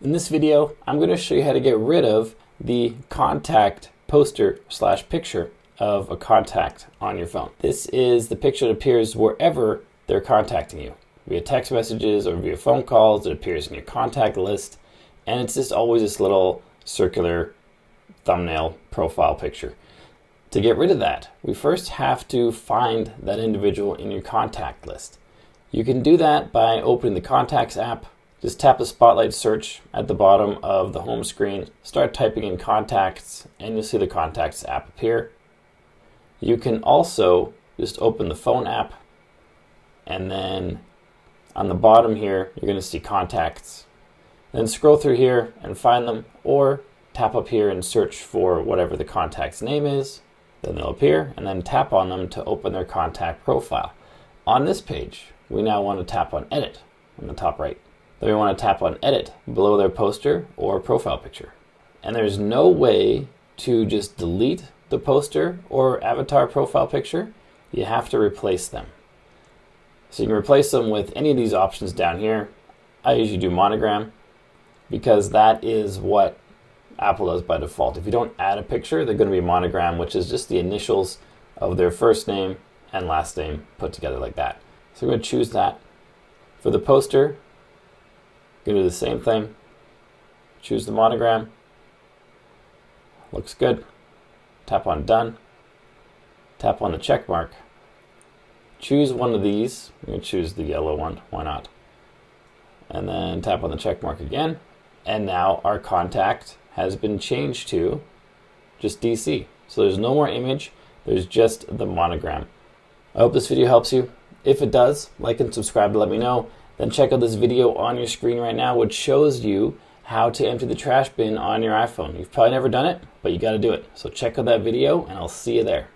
In this video, I'm going to show you how to get rid of the contact poster slash picture of a contact on your phone. This is the picture that appears wherever they're contacting you. Via text messages or via phone calls, it appears in your contact list, and it's just always this little circular thumbnail profile picture. To get rid of that, we first have to find that individual in your contact list. You can do that by opening the Contacts app. Just tap the spotlight search at the bottom of the home screen, start typing in contacts, and you'll see the Contacts app appear. You can also just open the phone app, and then on the bottom here, you're going to see contacts. Then scroll through here and find them, or tap up here and search for whatever the contact's name is. Then they'll appear, and then tap on them to open their contact profile. On this page, we now want to tap on Edit in the top right. Then we want to tap on Edit below their poster or profile picture. And there's no way to just delete the poster or avatar profile picture. You have to replace them. So you can replace them with any of these options down here. I usually do Monogram because that is what Apple does by default. If you don't add a picture, they're going to be Monogram, which is just the initials of their first name and last name put together like that. So we're going to choose that. For the poster, going to do the same thing. Choose the Monogram. Looks good. Tap on Done. Tap on the check mark. Choose one of these. I'm going to choose the yellow one. Why not? And then tap on the check mark again. And now our contact has been changed to just DC. So there's no more image. There's just the Monogram. I hope this video helps you. If it does, like and subscribe to let me know. Then check out this video on your screen right now, which shows you how to empty the trash bin on your iPhone. You've probably never done it, but you got to do it. So check out that video, and I'll see you there.